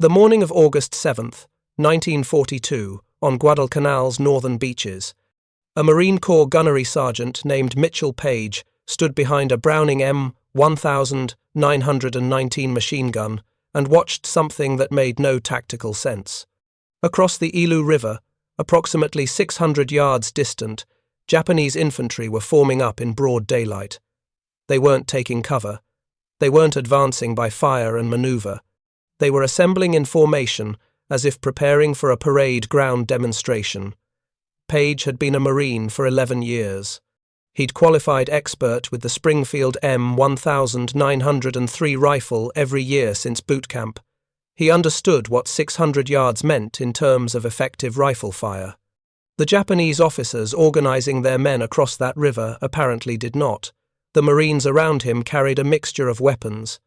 The morning of August 7th, 1942, on Guadalcanal's northern beaches, a Marine Corps gunnery sergeant named Mitchell Page stood behind a Browning M1919 machine gun and watched something that made no tactical sense. Across the Ilu River, approximately 600 yards distant, Japanese infantry were forming up in broad daylight. They weren't taking cover. They weren't advancing by fire and maneuver. They were assembling in formation, as if preparing for a parade ground demonstration. Page had been a Marine for 11 years. He'd qualified expert with the Springfield M1903 rifle every year since boot camp. He understood what 600 yards meant in terms of effective rifle fire. The Japanese officers organizing their men across that river apparently did not. The Marines around him carried a mixture of weapons.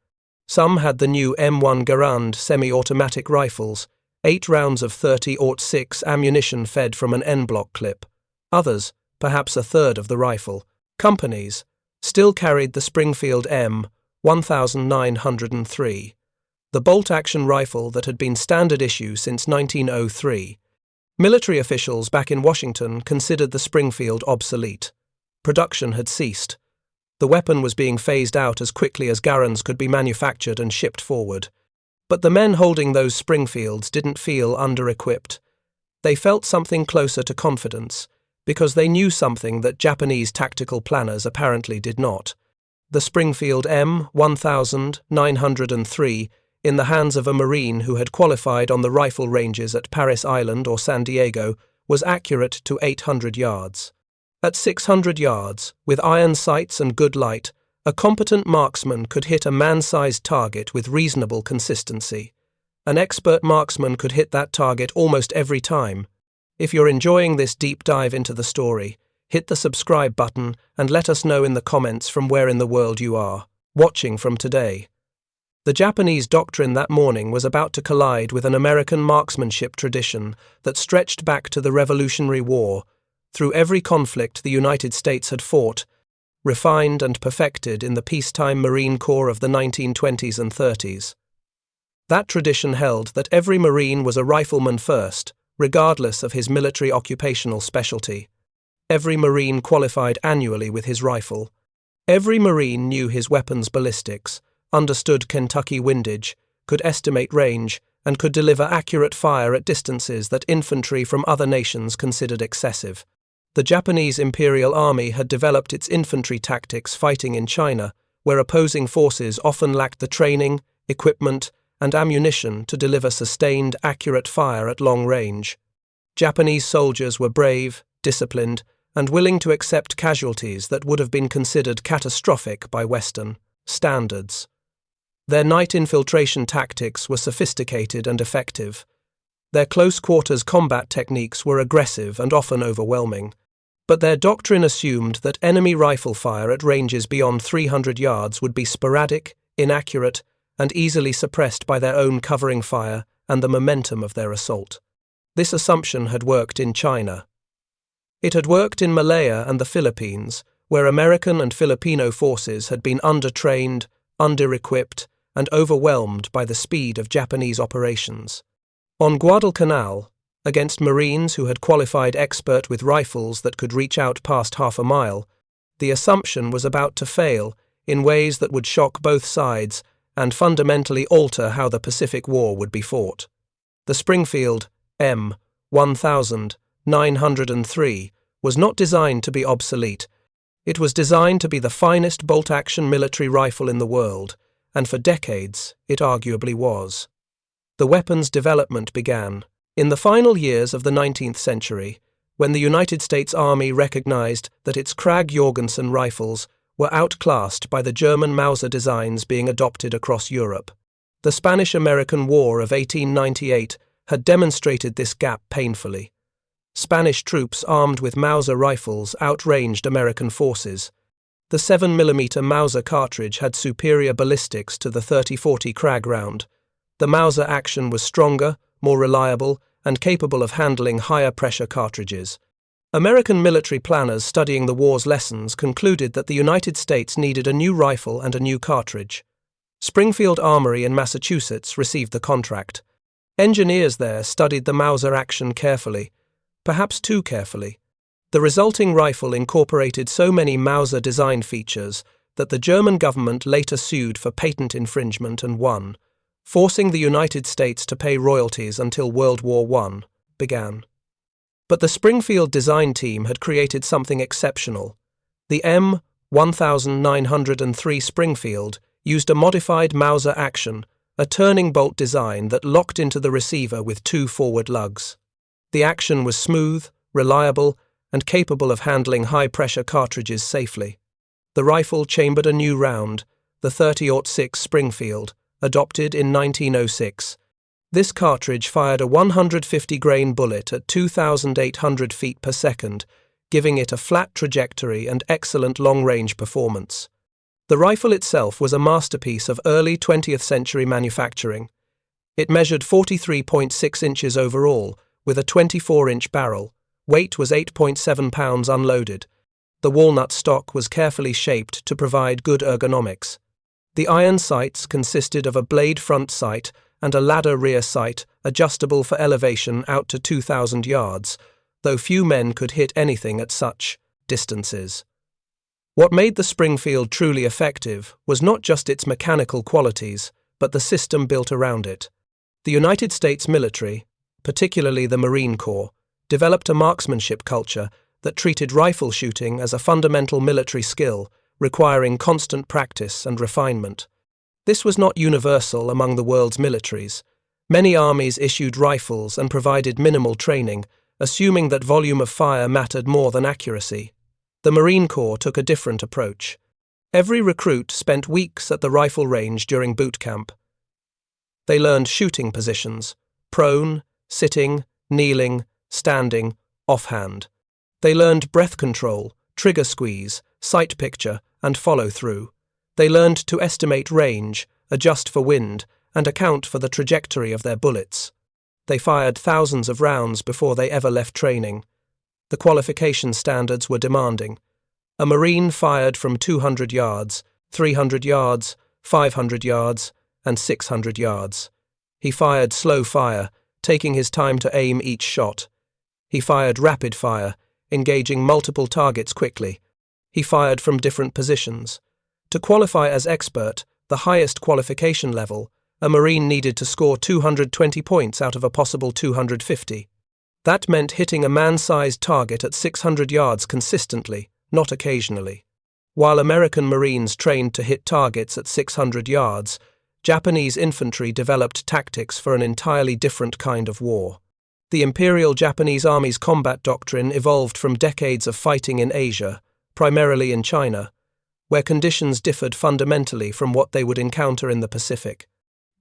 Some had the new M1 Garand semi-automatic rifles, 8 rounds of .30-06 ammunition fed from an N-block clip. Others, perhaps a third of the rifle, companies, still carried the Springfield M1903, the bolt-action rifle that had been standard issue since 1903. Military officials back in Washington considered the Springfield obsolete. Production had ceased. The weapon was being phased out as quickly as Garands could be manufactured and shipped forward. But the men holding those Springfields didn't feel under-equipped. They felt something closer to confidence, because they knew something that Japanese tactical planners apparently did not. The Springfield M1903, in the hands of a Marine who had qualified on the rifle ranges at Paris Island or San Diego, was accurate to 800 yards. At 600 yards, with iron sights and good light, a competent marksman could hit a man-sized target with reasonable consistency. An expert marksman could hit that target almost every time. If you're enjoying this deep dive into the story, hit the subscribe button and let us know in the comments from where in the world you are watching from today. The Japanese doctrine that morning was about to collide with an American marksmanship tradition that stretched back to the Revolutionary War. Through every conflict the United States had fought, refined and perfected in the peacetime Marine Corps of the 1920s and 30s. That tradition held that every Marine was a rifleman first, regardless of his military occupational specialty. Every Marine qualified annually with his rifle. Every Marine knew his weapon's ballistics, understood Kentucky windage, could estimate range, and could deliver accurate fire at distances that infantry from other nations considered excessive. The Japanese Imperial Army had developed its infantry tactics fighting in China, where opposing forces often lacked the training, equipment, and ammunition to deliver sustained, accurate fire at long range. Japanese soldiers were brave, disciplined, and willing to accept casualties that would have been considered catastrophic by Western standards. Their night infiltration tactics were sophisticated and effective. Their close-quarters combat techniques were aggressive and often overwhelming. But their doctrine assumed that enemy rifle fire at ranges beyond 300 yards would be sporadic, inaccurate, and easily suppressed by their own covering fire and the momentum of their assault. This assumption had worked in China. It had worked in Malaya and the Philippines, where American and Filipino forces had been undertrained, under-equipped, and overwhelmed by the speed of Japanese operations. On Guadalcanal, against Marines who had qualified expert with rifles that could reach out past half a mile, the assumption was about to fail in ways that would shock both sides and fundamentally alter how the Pacific War would be fought. The Springfield M1903 was not designed to be obsolete. It was designed to be the finest bolt-action military rifle in the world, and for decades it arguably was. The weapon's development began in the final years of the 19th century, when the United States Army recognized that its Krag-Jorgensen rifles were outclassed by the German Mauser designs being adopted across Europe. The Spanish-American War of 1898 had demonstrated this gap painfully. Spanish troops armed with Mauser rifles outranged American forces. The 7mm Mauser cartridge had superior ballistics to the .30-40 Krag round. The Mauser action was stronger, more reliable, and capable of handling higher-pressure cartridges. American military planners studying the war's lessons concluded that the United States needed a new rifle and a new cartridge. Springfield Armory in Massachusetts received the contract. Engineers there studied the Mauser action carefully, perhaps too carefully. The resulting rifle incorporated so many Mauser design features that the German government later sued for patent infringement and won, forcing the United States to pay royalties until World War I began. But the Springfield design team had created something exceptional. The M1903 Springfield used a modified Mauser action, a turning bolt design that locked into the receiver with 2 forward lugs. The action was smooth, reliable, and capable of handling high-pressure cartridges safely. The rifle chambered a new round, the 30-06 Springfield, adopted in 1906. This cartridge fired a 150-grain bullet at 2,800 feet per second, giving it a flat trajectory and excellent long-range performance. The rifle itself was a masterpiece of early 20th century manufacturing. It measured 43.6 inches overall, with a 24-inch barrel. Weight was 8.7 pounds unloaded. The walnut stock was carefully shaped to provide good ergonomics. The iron sights consisted of a blade front sight and a ladder rear sight adjustable for elevation out to 2,000 yards, though few men could hit anything at such distances. What made the Springfield truly effective was not just its mechanical qualities, but the system built around it. The United States military, particularly the Marine Corps, developed a marksmanship culture that treated rifle shooting as a fundamental military skill, requiring constant practice and refinement. This was not universal among the world's militaries. Many armies issued rifles and provided minimal training, assuming that volume of fire mattered more than accuracy. The Marine Corps took a different approach. Every recruit spent weeks at the rifle range during boot camp. They learned shooting positions: prone, sitting, kneeling, standing, offhand. They learned breath control, trigger squeeze, sight picture, and follow-through. They learned to estimate range, adjust for wind, and account for the trajectory of their bullets. They fired thousands of rounds before they ever left training. The qualification standards were demanding. A Marine fired from 200 yards, 300 yards, 500 yards, and 600 yards. He fired slow fire, taking his time to aim each shot. He fired rapid fire, engaging multiple targets quickly. He fired from different positions. To qualify as expert, the highest qualification level, a Marine needed to score 220 points out of a possible 250. That meant hitting a man-sized target at 600 yards consistently, not occasionally. While American Marines trained to hit targets at 600 yards, Japanese infantry developed tactics for an entirely different kind of war. The Imperial Japanese Army's combat doctrine evolved from decades of fighting in Asia, primarily in China, where conditions differed fundamentally from what they would encounter in the Pacific.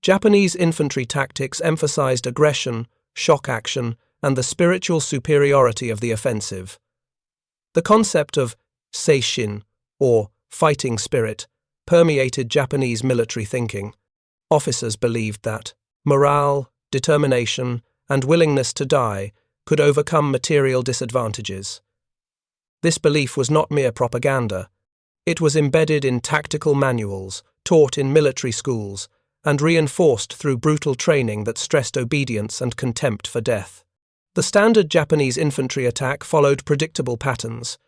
Japanese infantry tactics emphasized aggression, shock action, and the spiritual superiority of the offensive. The concept of seishin, or fighting spirit, permeated Japanese military thinking. Officers believed that morale, determination, and willingness to die could overcome material disadvantages. This belief was not mere propaganda. It was embedded in tactical manuals, taught in military schools, and reinforced through brutal training that stressed obedience and contempt for death. The standard Japanese infantry attack followed predictable patterns.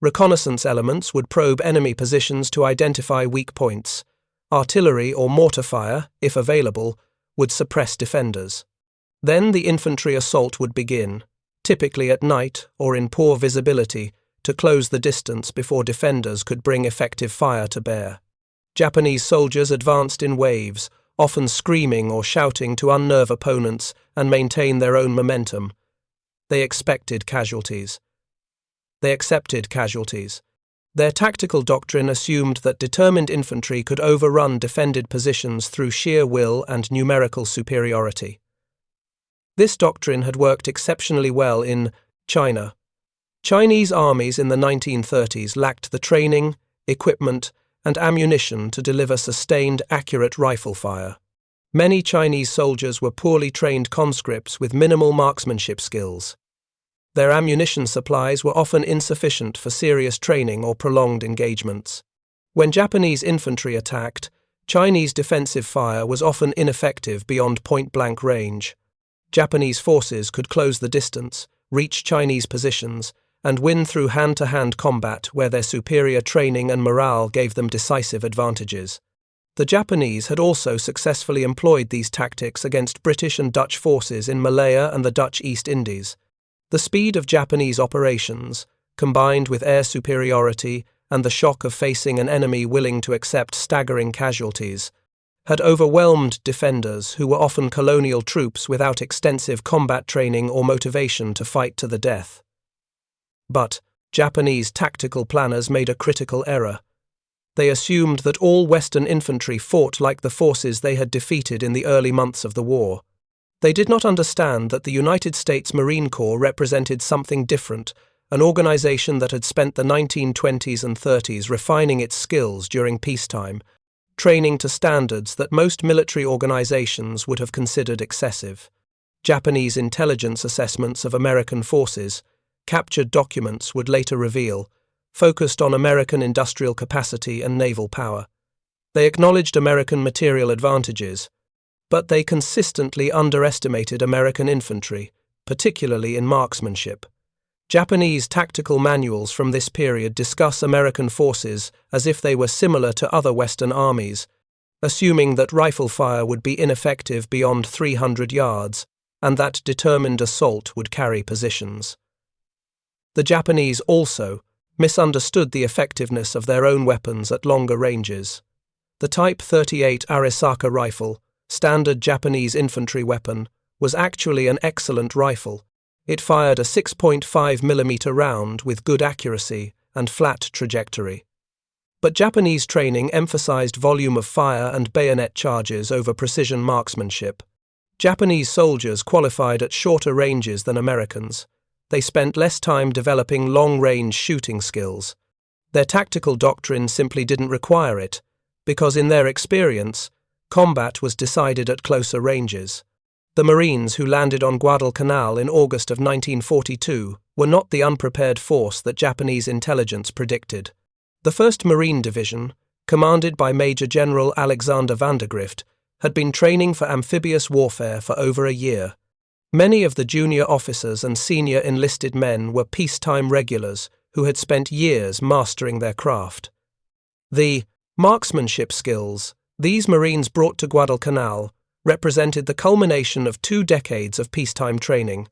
Reconnaissance elements would probe enemy positions to identify weak points. Artillery or mortar fire, if available, would suppress defenders. Then the infantry assault would begin, typically at night or in poor visibility, to close the distance before defenders could bring effective fire to bear. Japanese soldiers advanced in waves, often screaming or shouting to unnerve opponents and maintain their own momentum. They accepted casualties. Their tactical doctrine assumed that determined infantry could overrun defended positions through sheer will and numerical superiority. This doctrine had worked exceptionally well in China. Chinese armies in the 1930s lacked the training, equipment, and ammunition to deliver sustained, accurate rifle fire. Many Chinese soldiers were poorly trained conscripts with minimal marksmanship skills. Their ammunition supplies were often insufficient for serious training or prolonged engagements. When Japanese infantry attacked, Chinese defensive fire was often ineffective beyond point-blank range. Japanese forces could close the distance, reach Chinese positions, and win through hand-to-hand combat where their superior training and morale gave them decisive advantages. The Japanese had also successfully employed these tactics against British and Dutch forces in Malaya and the Dutch East Indies. The speed of Japanese operations, combined with air superiority and the shock of facing an enemy willing to accept staggering casualties, had overwhelmed defenders who were often colonial troops without extensive combat training or motivation to fight to the death. But Japanese tactical planners made a critical error. They assumed that all Western infantry fought like the forces they had defeated in the early months of the war. They did not understand that the United States Marine Corps represented something different, an organization that had spent the 1920s and 30s refining its skills during peacetime, training to standards that most military organizations would have considered excessive. Japanese intelligence assessments of American forces, captured documents would later reveal, focused on American industrial capacity and naval power. They acknowledged American material advantages, but they consistently underestimated American infantry, particularly in marksmanship. Japanese tactical manuals from this period discuss American forces as if they were similar to other Western armies, assuming that rifle fire would be ineffective beyond 300 yards and that determined assault would carry positions. The Japanese also misunderstood the effectiveness of their own weapons at longer ranges. The Type 38 Arisaka rifle, standard Japanese infantry weapon, was actually an excellent rifle. It fired a 6.5mm round with good accuracy and flat trajectory. But Japanese training emphasized volume of fire and bayonet charges over precision marksmanship. Japanese soldiers qualified at shorter ranges than Americans. They spent less time developing long-range shooting skills. Their tactical doctrine simply didn't require it, because in their experience, combat was decided at closer ranges. The Marines who landed on Guadalcanal in August of 1942 were not the unprepared force that Japanese intelligence predicted. The 1st Marine Division, commanded by Major General Alexander Vandergrift, had been training for amphibious warfare for over a year. Many of the junior officers and senior enlisted men were peacetime regulars who had spent years mastering their craft. The marksmanship skills these Marines brought to Guadalcanal represented the culmination of 2 decades of peacetime training.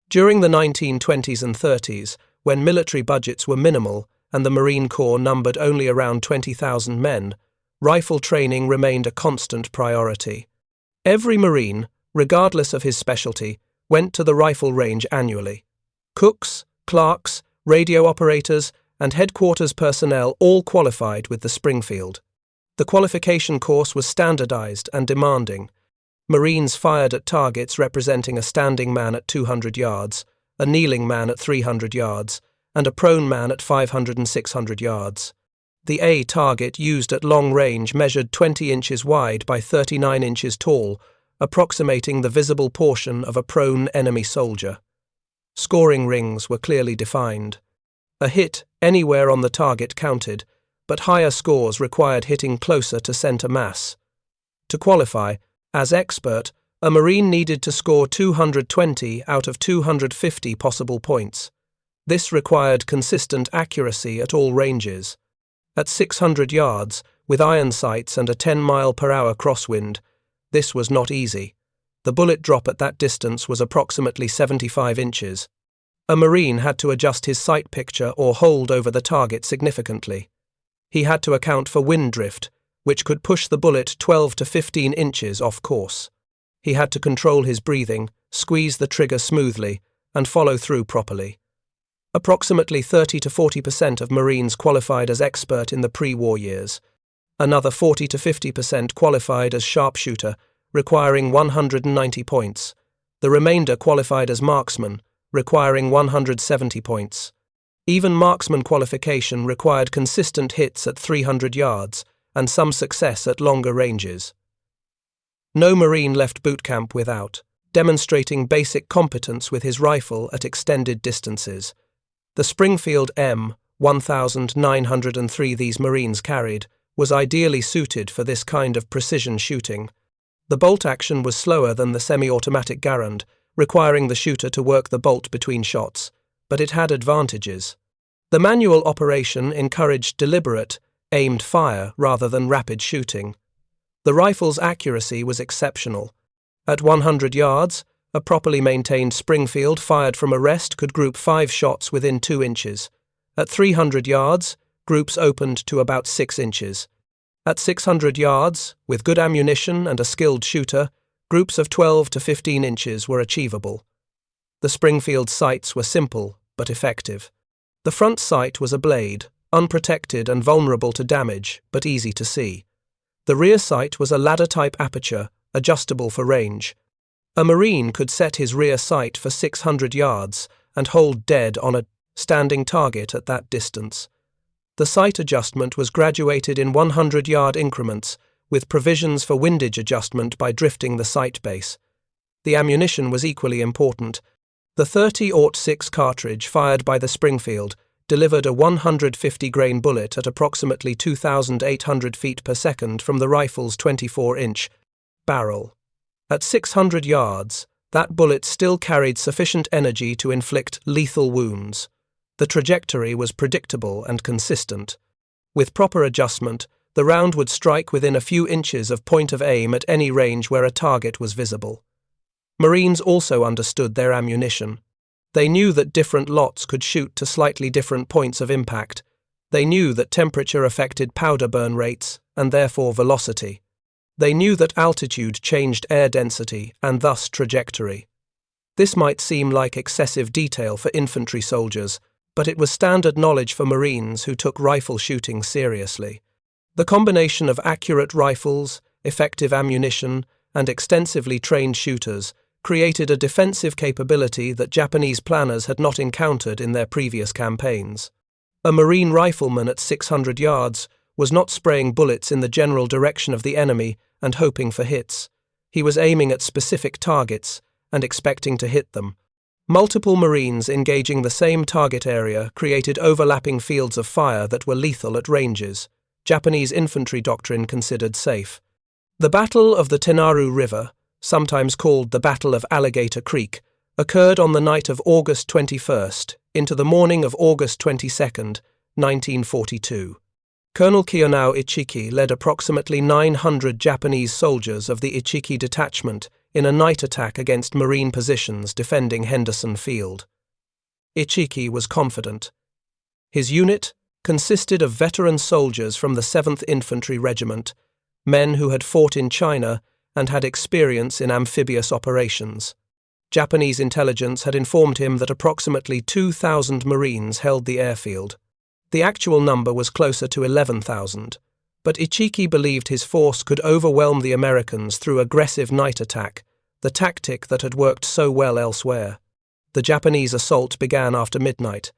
During the 1920s and 30s, when military budgets were minimal and the Marine Corps numbered only around 20,000 men, rifle training remained a constant priority. Every Marine, regardless of his specialty, went to the rifle range annually. Cooks, clerks, radio operators, and headquarters personnel all qualified with the Springfield. The qualification course was standardized and demanding. Marines fired at targets representing a standing man at 200 yards, a kneeling man at 300 yards, and a prone man at 500 and 600 yards. The A target used at long range measured 20 inches wide by 39 inches tall, approximating the visible portion of a prone enemy soldier. Scoring rings were clearly defined. A hit anywhere on the target counted, but higher scores required hitting closer to center mass. To qualify, as expert, a Marine needed to score 220 out of 250 possible points. This required consistent accuracy at all ranges. At 600 yards, with iron sights and a 10-mile-per-hour crosswind, this was not easy. The bullet drop at that distance was approximately 75 inches. A Marine had to adjust his sight picture or hold over the target significantly. He had to account for wind drift, which could push the bullet 12 to 15 inches off course. He had to control his breathing, squeeze the trigger smoothly, and follow through properly. Approximately 30 to 40% of Marines qualified as expert in the pre-war years. Another 40 to 50% qualified as sharpshooter, requiring 190 points. The remainder qualified as marksman, requiring 170 points. Even marksman qualification required consistent hits at 300 yards and some success at longer ranges. No Marine left boot camp without demonstrating basic competence with his rifle at extended distances. The Springfield M1903 these Marines carried was ideally suited for this kind of precision shooting. The bolt action was slower than the semi-automatic Garand, requiring the shooter to work the bolt between shots, but it had advantages. The manual operation encouraged deliberate, aimed fire rather than rapid shooting. The rifle's accuracy was exceptional. At 100 yards, a properly maintained Springfield fired from a rest could group 5 shots within 2 inches. At 300 yards, groups opened to about 6 inches. At 600 yards, with good ammunition and a skilled shooter, groups of 12 to 15 inches were achievable. The Springfield sights were simple but effective. The front sight was a blade, unprotected and vulnerable to damage, but easy to see. The rear sight was a ladder-type aperture, adjustable for range. A Marine could set his rear sight for 600 yards and hold dead on a standing target at that distance. The sight adjustment was graduated in 100-yard increments, with provisions for windage adjustment by drifting the sight base. The ammunition was equally important. The 30-06 cartridge fired by the Springfield delivered a 150-grain bullet at approximately 2,800 feet per second from the rifle's 24-inch barrel. At 600 yards, that bullet still carried sufficient energy to inflict lethal wounds. The trajectory was predictable and consistent. With proper adjustment, the round would strike within a few inches of point of aim at any range where a target was visible. Marines also understood their ammunition. They knew that different lots could shoot to slightly different points of impact. They knew that temperature affected powder burn rates, and therefore velocity. They knew that altitude changed air density, and thus trajectory. This might seem like excessive detail for infantry soldiers, but it was standard knowledge for Marines who took rifle shooting seriously. The combination of accurate rifles, effective ammunition, and extensively trained shooters created a defensive capability that Japanese planners had not encountered in their previous campaigns. A Marine rifleman at 600 yards was not spraying bullets in the general direction of the enemy and hoping for hits. He was aiming at specific targets and expecting to hit them. Multiple Marines engaging the same target area created overlapping fields of fire that were lethal at ranges Japanese infantry doctrine considered safe. The Battle of the Tenaru River, sometimes called the Battle of Alligator Creek, occurred on the night of August 21st into the morning of August 22nd, 1942. Colonel Kiyonao Ichiki led approximately 900 Japanese soldiers of the Ichiki detachment in a night attack against Marine positions defending Henderson Field. Ichiki was confident. His unit consisted of veteran soldiers from the 7th Infantry Regiment, men who had fought in China and had experience in amphibious operations. Japanese intelligence had informed him that approximately 2,000 Marines held the airfield. The actual number was closer to 11,000, but Ichiki believed his force could overwhelm the Americans through aggressive night attack, the tactic that had worked so well elsewhere. The Japanese assault began after midnight.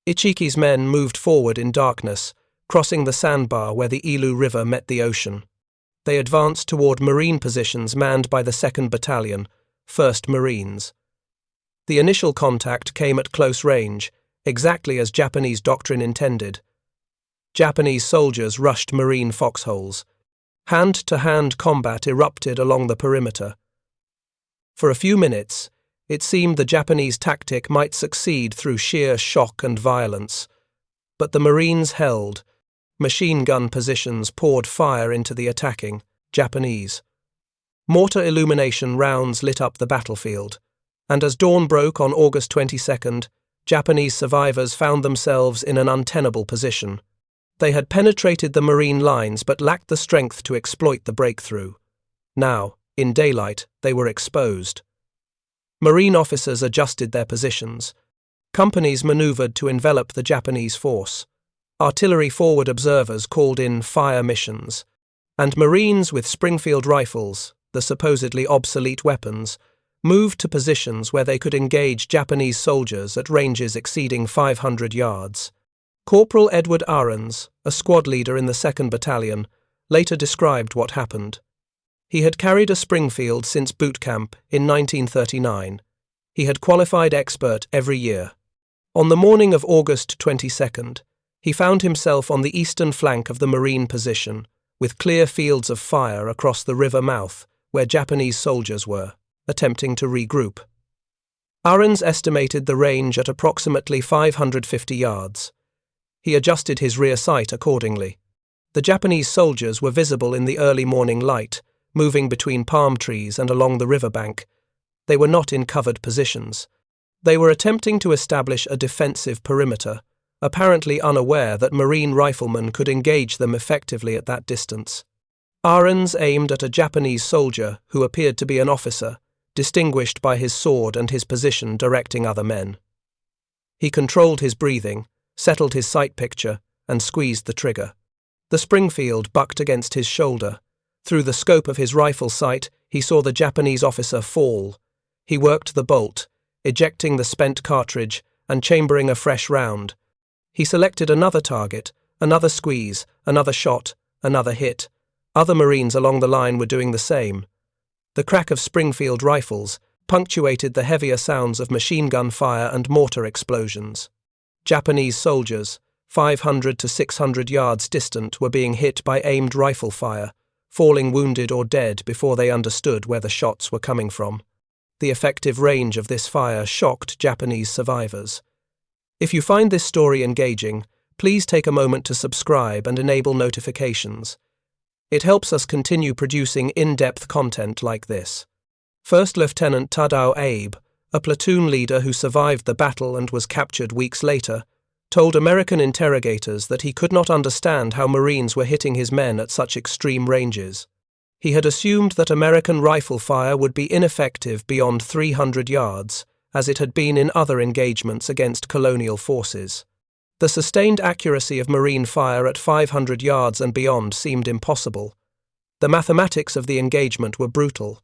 Ichiki's men moved forward in darkness, crossing the sandbar where the Ilu River met the ocean. They advanced toward Marine positions manned by the 2nd Battalion, 1st Marines. The initial contact came at close range, exactly as Japanese doctrine intended. Japanese soldiers rushed Marine foxholes. Hand-to-hand combat erupted along the perimeter. For a few minutes, it seemed the Japanese tactic might succeed through sheer shock and violence. But the Marines held. Machine gun positions poured fire into the attacking Japanese. Mortar illumination rounds lit up the battlefield, and as dawn broke on August 22nd, Japanese survivors found themselves in an untenable position. They had penetrated the Marine lines but lacked the strength to exploit the breakthrough. Now, in daylight, they were exposed. Marine officers adjusted their positions. Companies maneuvered to envelop the Japanese force. Artillery forward observers called in fire missions. And Marines with Springfield rifles, the supposedly obsolete weapons, moved to positions where they could engage Japanese soldiers at ranges exceeding 500 yards. Corporal Edward Ahrens, a squad leader in the 2nd Battalion, later described what happened. He had carried a Springfield since boot camp in 1939. He had qualified expert every year. On the morning of August 22nd, he found himself on the eastern flank of the Marine position, with clear fields of fire across the river mouth where Japanese soldiers were, attempting to regroup. Arens estimated the range at approximately 550 yards. He adjusted his rear sight accordingly. The Japanese soldiers were visible in the early morning light, moving between palm trees and along the riverbank. They were not in covered positions. They were attempting to establish a defensive perimeter, apparently unaware that Marine riflemen could engage them effectively at that distance. Arens aimed at a Japanese soldier who appeared to be an officer, distinguished by his sword and his position directing other men. He controlled his breathing, settled his sight picture, and squeezed the trigger. The Springfield bucked against his shoulder. Through the scope of his rifle sight, he saw the Japanese officer fall. He worked the bolt, ejecting the spent cartridge and chambering a fresh round. He selected another target, another squeeze, another shot, another hit. Other Marines along the line were doing the same. The crack of Springfield rifles punctuated the heavier sounds of machine gun fire and mortar explosions. Japanese soldiers, 500 to 600 yards distant, were being hit by aimed rifle fire, falling wounded or dead before they understood where the shots were coming from. The effective range of this fire shocked Japanese survivors. If you find this story engaging, please take a moment to subscribe and enable notifications. It helps us continue producing in-depth content like this. First Lieutenant Tadao Abe, a platoon leader who survived the battle and was captured weeks later, told American interrogators that he could not understand how Marines were hitting his men at such extreme ranges. He had assumed that American rifle fire would be ineffective beyond 300 yards, as it had been in other engagements against colonial forces. The sustained accuracy of Marine fire at 500 yards and beyond seemed impossible. The mathematics of the engagement were brutal.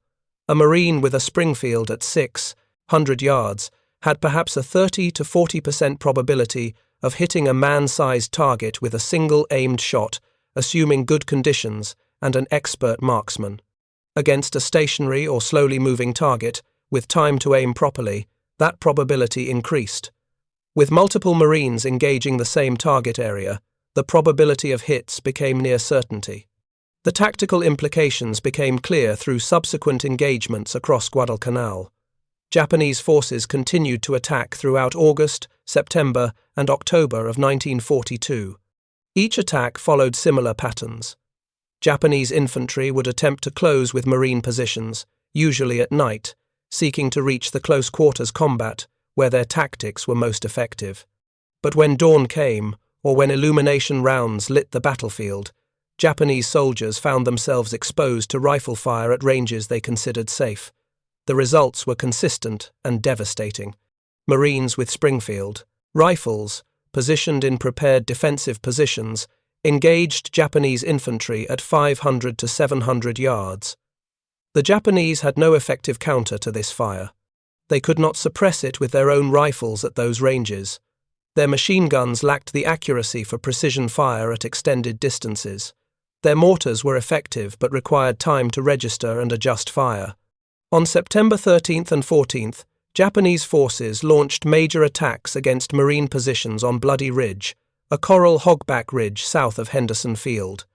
A Marine with a Springfield at 600 yards had perhaps a 30 to 40% probability of hitting a man-sized target with a single aimed shot, assuming good conditions and an expert marksman. Against a stationary or slowly moving target, with time to aim properly, that probability increased. With multiple Marines engaging the same target area, the probability of hits became near certainty. The tactical implications became clear through subsequent engagements across Guadalcanal. Japanese forces continued to attack throughout August, September, and October of 1942. Each attack followed similar patterns. Japanese infantry would attempt to close with Marine positions, usually at night, seeking to reach the close quarters combat where their tactics were most effective. But when dawn came, or when illumination rounds lit the battlefield, Japanese soldiers found themselves exposed to rifle fire at ranges they considered safe. The results were consistent and devastating. Marines with Springfield rifles, positioned in prepared defensive positions, engaged Japanese infantry at 500 to 700 yards. The Japanese had no effective counter to this fire. They could not suppress it with their own rifles at those ranges. Their machine guns lacked the accuracy for precision fire at extended distances. Their mortars were effective but required time to register and adjust fire. On September 13th and 14th, Japanese forces launched major attacks against Marine positions on Bloody Ridge, a coral hogback ridge south of Henderson Field.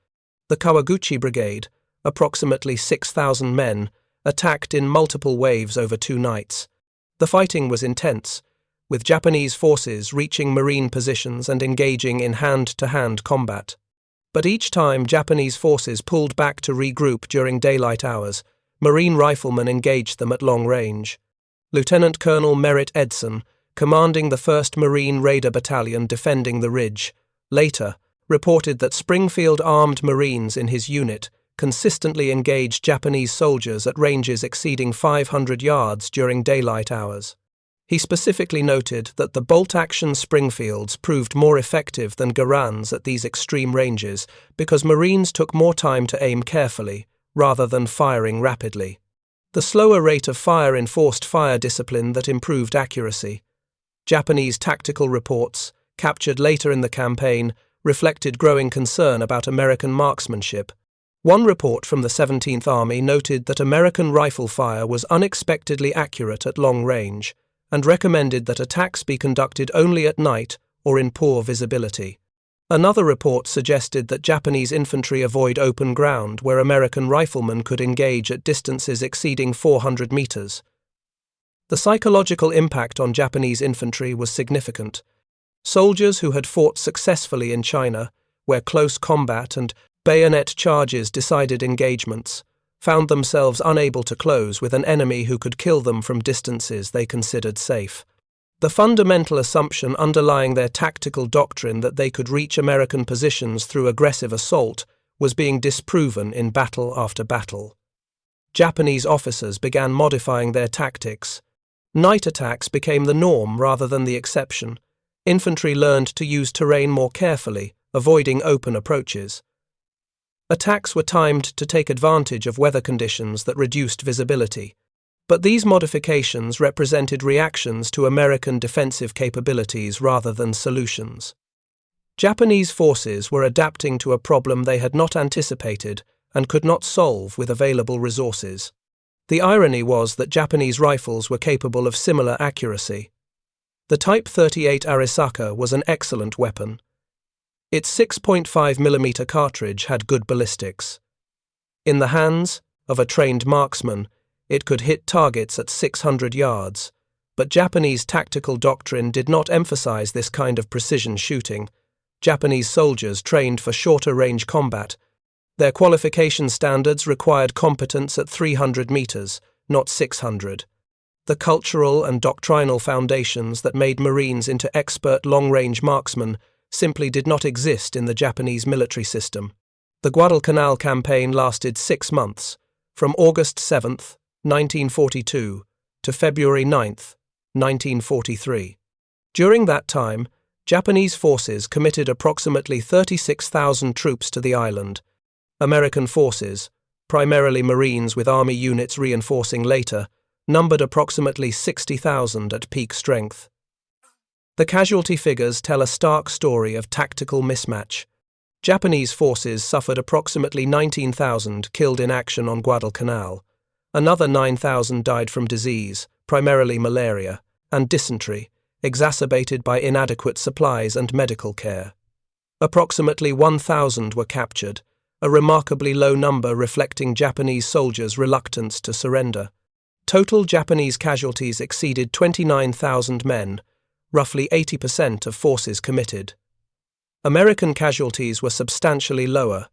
The Kawaguchi Brigade, approximately 6,000 men, attacked in multiple waves over 2 nights. The fighting was intense, with Japanese forces reaching Marine positions and engaging in hand-to-hand combat. But each time Japanese forces pulled back to regroup during daylight hours, Marine riflemen engaged them at long range. Lieutenant Colonel Merritt Edson, commanding the 1st Marine Raider Battalion defending the ridge, later reported that Springfield armed Marines in his unit consistently engaged Japanese soldiers at ranges exceeding 500 yards during daylight hours. He specifically noted that the bolt-action Springfields proved more effective than Garands at these extreme ranges because Marines took more time to aim carefully, rather than firing rapidly. The slower rate of fire enforced fire discipline that improved accuracy. Japanese tactical reports, captured later in the campaign, reflected growing concern about American marksmanship. One report from the 17th Army noted that American rifle fire was unexpectedly accurate at long range, and recommended that attacks be conducted only at night or in poor visibility. Another report suggested that Japanese infantry avoid open ground where American riflemen could engage at distances exceeding 400 meters. The psychological impact on Japanese infantry was significant. Soldiers who had fought successfully in China, where close combat and bayonet charges decided engagements, found themselves unable to close with an enemy who could kill them from distances they considered safe. The fundamental assumption underlying their tactical doctrine that they could reach American positions through aggressive assault was being disproven in battle after battle. Japanese officers began modifying their tactics. Night attacks became the norm rather than the exception. Infantry learned to use terrain more carefully, avoiding open approaches. Attacks were timed to take advantage of weather conditions that reduced visibility. But these modifications represented reactions to American defensive capabilities rather than solutions. Japanese forces were adapting to a problem they had not anticipated and could not solve with available resources. The irony was that Japanese rifles were capable of similar accuracy. The Type 38 Arisaka was an excellent weapon. Its 6.5mm cartridge had good ballistics. In the hands of a trained marksman, it could hit targets at 600 yards, but Japanese tactical doctrine did not emphasize this kind of precision shooting. Japanese soldiers trained for shorter-range combat. Their qualification standards required competence at 300 meters, not 600. The cultural and doctrinal foundations that made Marines into expert long-range marksmen simply did not exist in the Japanese military system. The Guadalcanal campaign lasted 6 months, from August 7th, 1942, to February 9th, 1943. During that time, Japanese forces committed approximately 36,000 troops to the island. American forces, primarily Marines with Army units reinforcing later, numbered approximately 60,000 at peak strength. The casualty figures tell a stark story of tactical mismatch. Japanese forces suffered approximately 19,000 killed in action on Guadalcanal. Another 9,000 died from disease, primarily malaria, and dysentery, exacerbated by inadequate supplies and medical care. Approximately 1,000 were captured, a remarkably low number reflecting Japanese soldiers' reluctance to surrender. Total Japanese casualties exceeded 29,000 men, roughly 80% of forces committed. American casualties were substantially lower.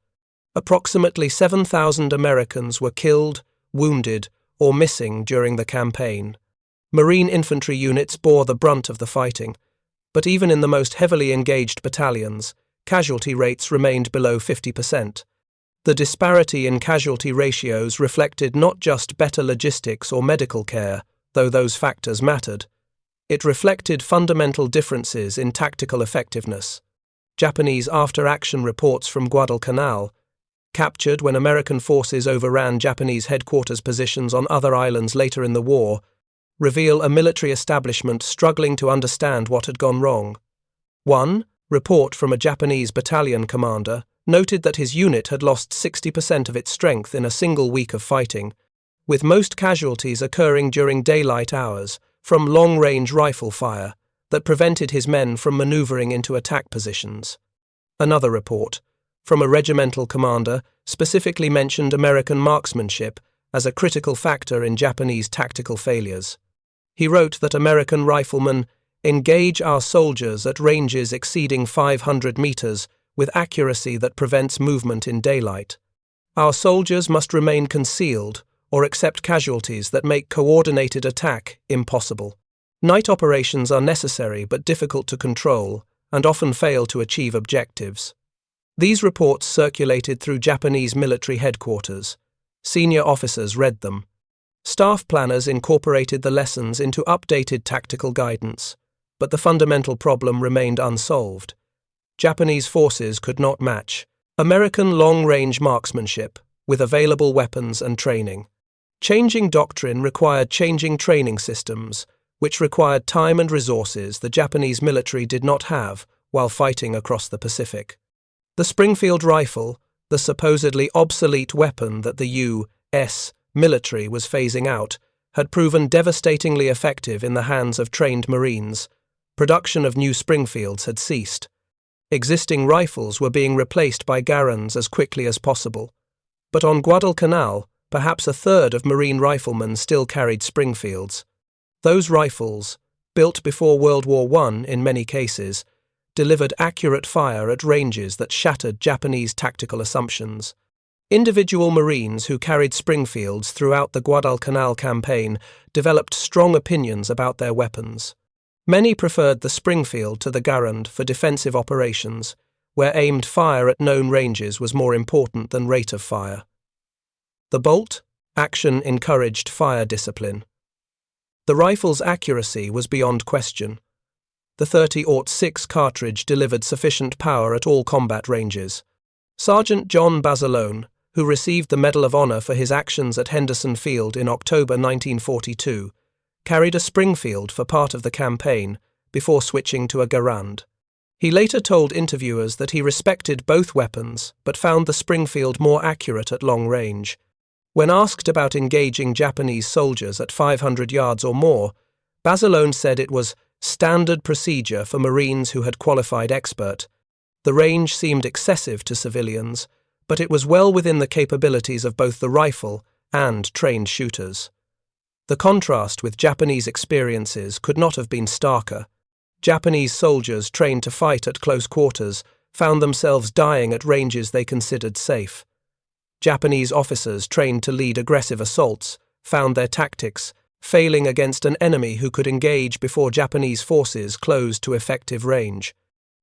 Approximately 7,000 Americans were killed, wounded, or missing during the campaign. Marine infantry units bore the brunt of the fighting, but even in the most heavily engaged battalions, casualty rates remained below 50%. The disparity in casualty ratios reflected not just better logistics or medical care, though those factors mattered. It reflected fundamental differences in tactical effectiveness. Japanese after-action reports from Guadalcanal, captured when American forces overran Japanese headquarters positions on other islands later in the war, reveal a military establishment struggling to understand what had gone wrong. One report from a Japanese battalion commander noted that his unit had lost 60% of its strength in a single week of fighting, with most casualties occurring during daylight hours from long-range rifle fire that prevented his men from maneuvering into attack positions. Another report, from a regimental commander, specifically mentioned American marksmanship as a critical factor in Japanese tactical failures. He wrote that American riflemen engage our soldiers at ranges exceeding 500 meters with accuracy that prevents movement in daylight. Our soldiers must remain concealed or accept casualties that make coordinated attack impossible. Night operations are necessary but difficult to control and often fail to achieve objectives. These reports circulated through Japanese military headquarters. Senior officers read them. Staff planners incorporated the lessons into updated tactical guidance, but the fundamental problem remained unsolved. Japanese forces could not match American long-range marksmanship with available weapons and training. Changing doctrine required changing training systems, which required time and resources the Japanese military did not have while fighting across the Pacific. The Springfield rifle, the supposedly obsolete weapon that the U.S. military was phasing out, had proven devastatingly effective in the hands of trained Marines. Production of new Springfields had ceased. Existing rifles were being replaced by Garands as quickly as possible. But on Guadalcanal, perhaps a third of Marine riflemen still carried Springfields. Those rifles, built before World War I in many cases, delivered accurate fire at ranges that shattered Japanese tactical assumptions. Individual Marines who carried Springfields throughout the Guadalcanal campaign developed strong opinions about their weapons. Many preferred the Springfield to the Garand for defensive operations, where aimed fire at known ranges was more important than rate of fire. The bolt action encouraged fire discipline. The rifle's accuracy was beyond question. The .30-06 cartridge delivered sufficient power at all combat ranges. Sergeant John Basilone, who received the Medal of Honor for his actions at Henderson Field in October 1942, carried a Springfield for part of the campaign before switching to a Garand. He later told interviewers that he respected both weapons but found the Springfield more accurate at long range. When asked about engaging Japanese soldiers at 500 yards or more, Basilone said it was standard procedure for Marines who had qualified expert. The range seemed excessive to civilians, but it was well within the capabilities of both the rifle and trained shooters. The contrast with Japanese experiences could not have been starker. Japanese soldiers trained to fight at close quarters found themselves dying at ranges they considered safe. Japanese officers trained to lead aggressive assaults found their tactics failing against an enemy who could engage before Japanese forces closed to effective range.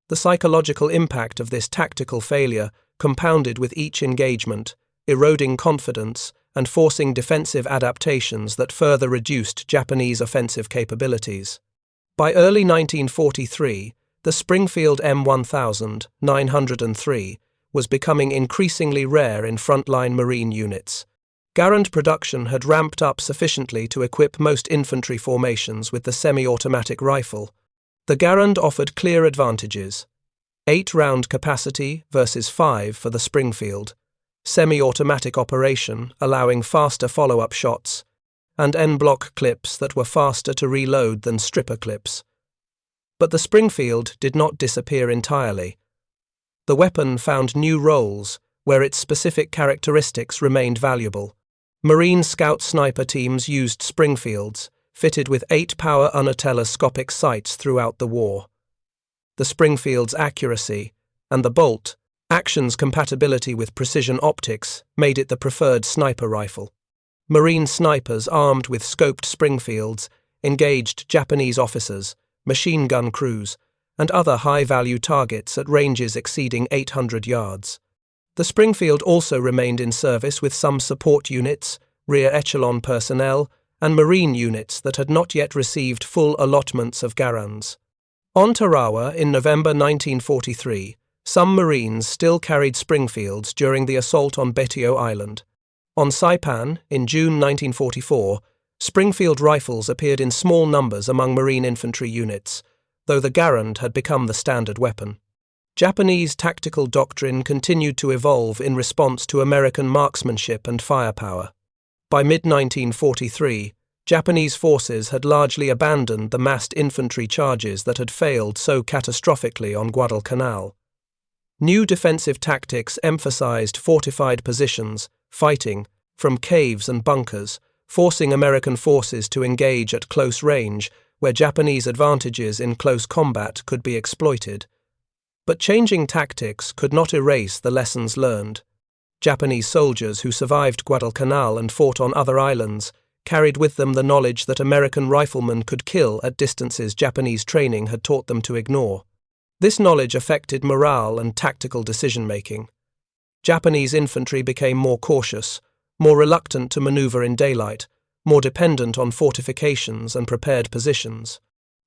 The psychological impact of this tactical failure compounded with each engagement, eroding confidence and forcing defensive adaptations that further reduced Japanese offensive capabilities. By early 1943, the Springfield M1903 was becoming increasingly rare in frontline Marine units. Garand production had ramped up sufficiently to equip most infantry formations with the semi-automatic rifle. The Garand offered clear advantages: 8-round capacity versus 5 for the Springfield, semi-automatic operation allowing faster follow-up shots, and en-bloc clips that were faster to reload than stripper clips. But the Springfield did not disappear entirely. The weapon found new roles where its specific characteristics remained valuable. Marine Scout sniper teams used Springfields, fitted with 8-power unitelescopic sights throughout the war. The Springfield's accuracy and the bolt action's compatibility with precision optics made it the preferred sniper rifle. Marine snipers armed with scoped Springfields engaged Japanese officers, machine gun crews, and other high-value targets at ranges exceeding 800 yards. The Springfield also remained in service with some support units, rear echelon personnel, and Marine units that had not yet received full allotments of Garands. On Tarawa in November 1943, some Marines still carried Springfields during the assault on Betio Island. On Saipan, in June 1944, Springfield rifles appeared in small numbers among Marine infantry units, though the Garand had become the standard weapon. Japanese tactical doctrine continued to evolve in response to American marksmanship and firepower. By mid-1943, Japanese forces had largely abandoned the massed infantry charges that had failed so catastrophically on Guadalcanal. New defensive tactics emphasized fortified positions, fighting from caves and bunkers, forcing American forces to engage at close range where Japanese advantages in close combat could be exploited. But changing tactics could not erase the lessons learned. Japanese soldiers who survived Guadalcanal and fought on other islands carried with them the knowledge that American riflemen could kill at distances Japanese training had taught them to ignore. This knowledge affected morale and tactical decision-making. Japanese infantry became more cautious, more reluctant to maneuver in daylight, more dependent on fortifications and prepared positions.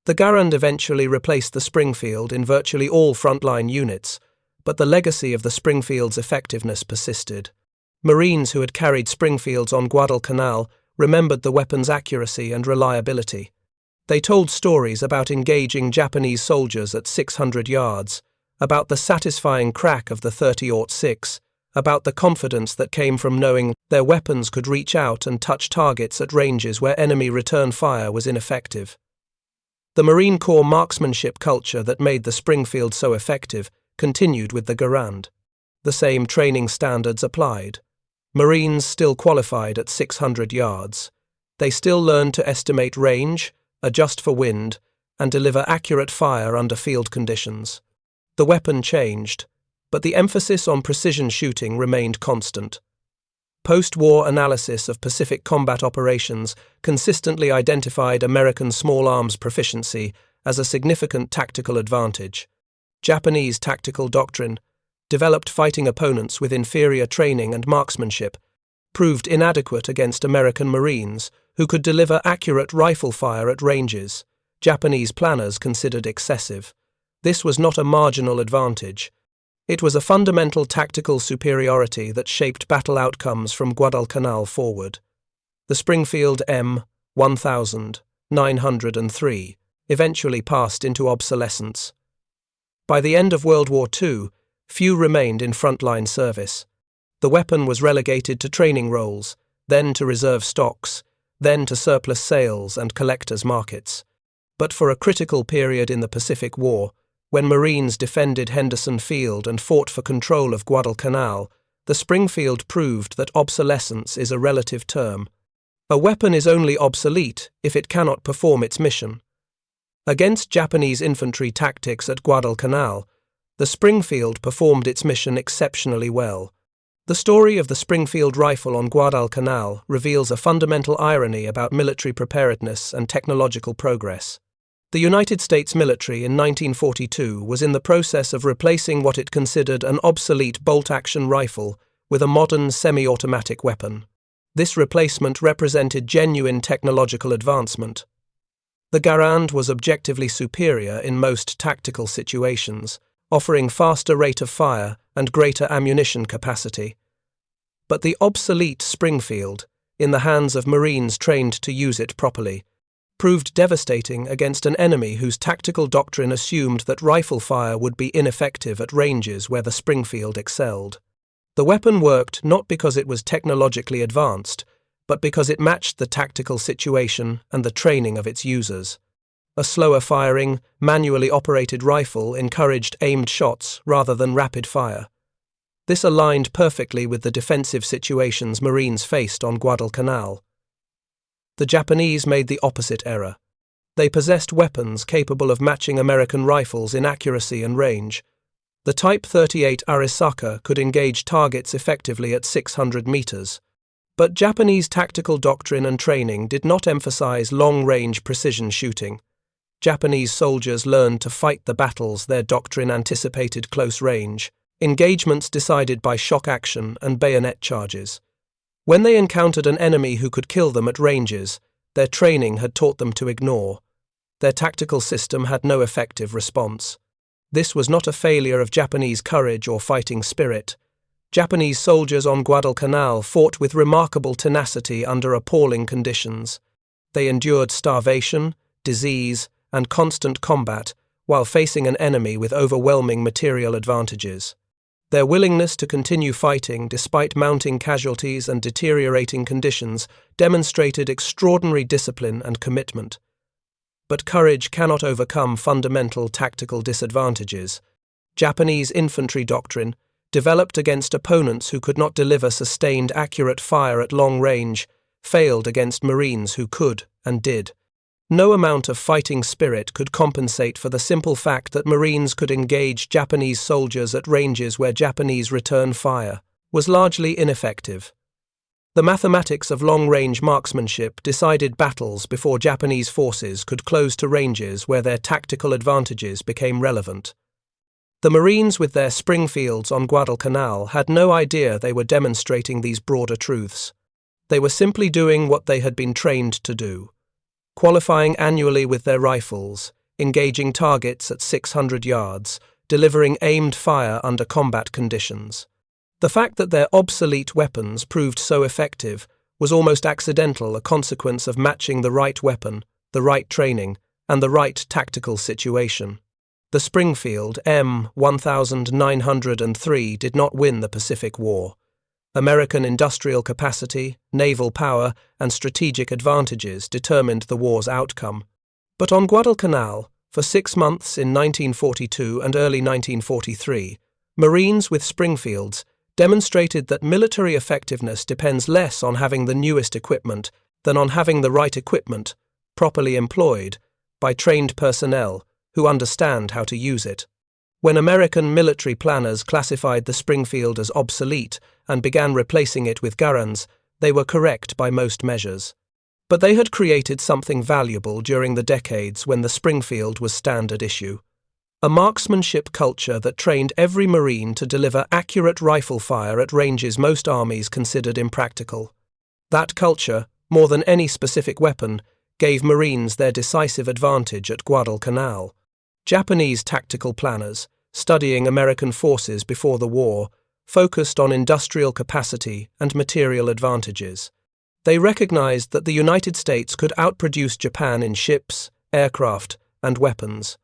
The Garand eventually replaced the Springfield in virtually all frontline units, but the legacy of the Springfield's effectiveness persisted. Marines who had carried Springfields on Guadalcanal remembered the weapon's accuracy and reliability. They told stories about engaging Japanese soldiers at 600 yards, about the satisfying crack of the .30-06, about the confidence that came from knowing their weapons could reach out and touch targets at ranges where enemy return fire was ineffective. The Marine Corps marksmanship culture that made the Springfield so effective continued with the Garand. The same training standards applied. Marines still qualified at 600 yards. They still learned to estimate range, adjust for wind, and deliver accurate fire under field conditions. The weapon changed, but the emphasis on precision shooting remained constant. Post-war analysis of Pacific combat operations consistently identified American small arms proficiency as a significant tactical advantage. Japanese tactical doctrine, developed fighting opponents with inferior training and marksmanship, proved inadequate against American Marines, who could deliver accurate rifle fire at ranges Japanese planners considered excessive. This was not a marginal advantage. It was a fundamental tactical superiority that shaped battle outcomes from Guadalcanal forward. The Springfield M1903 eventually passed into obsolescence. By the end of World War II, few remained in frontline service. The weapon was relegated to training roles, then to reserve stocks, then to surplus sales and collectors' markets. But for a critical period in the Pacific War, when Marines defended Henderson Field and fought for control of Guadalcanal, the Springfield proved that obsolescence is a relative term. A weapon is only obsolete if it cannot perform its mission. Against Japanese infantry tactics at Guadalcanal, the Springfield performed its mission exceptionally well. The story of the Springfield rifle on Guadalcanal reveals a fundamental irony about military preparedness and technological progress. The United States military in 1942 was in the process of replacing what it considered an obsolete bolt-action rifle with a modern semi-automatic weapon. This replacement represented genuine technological advancement. The Garand was objectively superior in most tactical situations, offering faster rate of fire and greater ammunition capacity. But the obsolete Springfield, in the hands of Marines trained to use it properly, proved devastating against an enemy whose tactical doctrine assumed that rifle fire would be ineffective at ranges where the Springfield excelled. The weapon worked not because it was technologically advanced, but because it matched the tactical situation and the training of its users. A slower-firing, manually operated rifle encouraged aimed shots rather than rapid fire. This aligned perfectly with the defensive situations Marines faced on Guadalcanal. The Japanese made the opposite error. They possessed weapons capable of matching American rifles in accuracy and range. The Type 38 Arisaka could engage targets effectively at 600 meters. But Japanese tactical doctrine and training did not emphasize long-range precision shooting. Japanese soldiers learned to fight the battles their doctrine anticipated close range, engagements decided by shock action and bayonet charges. When they encountered an enemy who could kill them at ranges, their training had taught them to ignore. Their tactical system had no effective response. This was not a failure of Japanese courage or fighting spirit. Japanese soldiers on Guadalcanal fought with remarkable tenacity under appalling conditions. They endured starvation, disease, and constant combat while facing an enemy with overwhelming material advantages. Their willingness to continue fighting despite mounting casualties and deteriorating conditions demonstrated extraordinary discipline and commitment. But courage cannot overcome fundamental tactical disadvantages. Japanese infantry doctrine, developed against opponents who could not deliver sustained, accurate fire at long range, failed against Marines who could and did. No amount of fighting spirit could compensate for the simple fact that Marines could engage Japanese soldiers at ranges where Japanese return fire was largely ineffective. The mathematics of long-range marksmanship decided battles before Japanese forces could close to ranges where their tactical advantages became relevant. The Marines with their Springfields on Guadalcanal had no idea they were demonstrating these broader truths. They were simply doing what they had been trained to do. Qualifying annually with their rifles, engaging targets at 600 yards, delivering aimed fire under combat conditions. The fact that their obsolete weapons proved so effective was almost accidental, a consequence of matching the right weapon, the right training, and the right tactical situation. The Springfield M1903 did not win the Pacific War. American industrial capacity, naval power, and strategic advantages determined the war's outcome. But on Guadalcanal, for 6 months in 1942 and early 1943, Marines with Springfields demonstrated that military effectiveness depends less on having the newest equipment than on having the right equipment, properly employed, by trained personnel who understand how to use it. When American military planners classified the Springfield as obsolete and began replacing it with Garands, they were correct by most measures. But they had created something valuable during the decades when the Springfield was standard issue. A marksmanship culture that trained every Marine to deliver accurate rifle fire at ranges most armies considered impractical. That culture, more than any specific weapon, gave Marines their decisive advantage at Guadalcanal. Japanese tactical planners, studying American forces before the war, focused on industrial capacity and material advantages. They recognized that the United States could outproduce Japan in ships, aircraft, and weapons.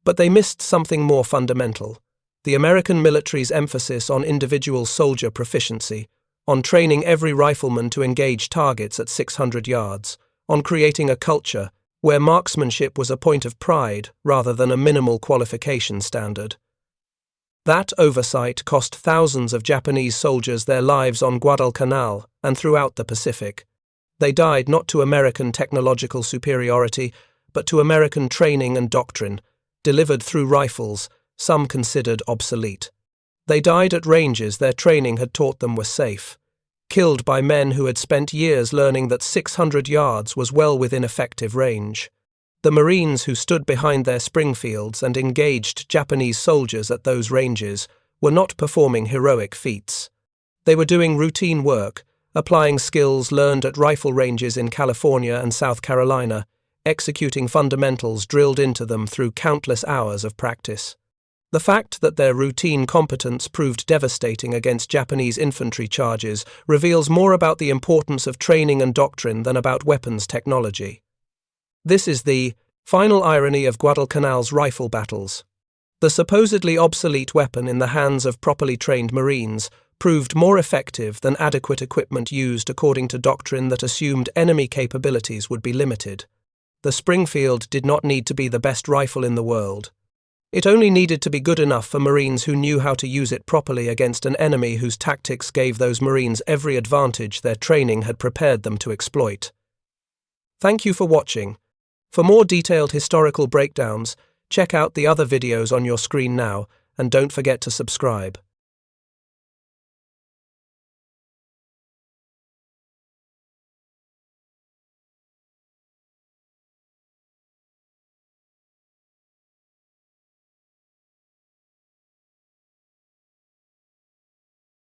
But they missed something more fundamental: the American military's emphasis on individual soldier proficiency, on training every rifleman to engage targets at 600 yards, on creating a culture where marksmanship was a point of pride rather than a minimal qualification standard. That oversight cost thousands of Japanese soldiers their lives on Guadalcanal and throughout the Pacific. They died not to American technological superiority, but to American training and doctrine, delivered through rifles, some considered obsolete. They died at ranges their training had taught them were safe, killed by men who had spent years learning that 600 yards was well within effective range. The Marines who stood behind their Springfields and engaged Japanese soldiers at those ranges were not performing heroic feats. They were doing routine work, applying skills learned at rifle ranges in California and South Carolina, executing fundamentals drilled into them through countless hours of practice. The fact that their routine competence proved devastating against Japanese infantry charges reveals more about the importance of training and doctrine than about weapons technology. This is the final irony of Guadalcanal's rifle battles. The supposedly obsolete weapon in the hands of properly trained Marines proved more effective than adequate equipment used according to doctrine that assumed enemy capabilities would be limited. The Springfield did not need to be the best rifle in the world. It only needed to be good enough for Marines who knew how to use it properly against an enemy whose tactics gave those Marines every advantage their training had prepared them to exploit. Thank you for watching. For more detailed historical breakdowns, check out the other videos on your screen now, and don't forget to subscribe.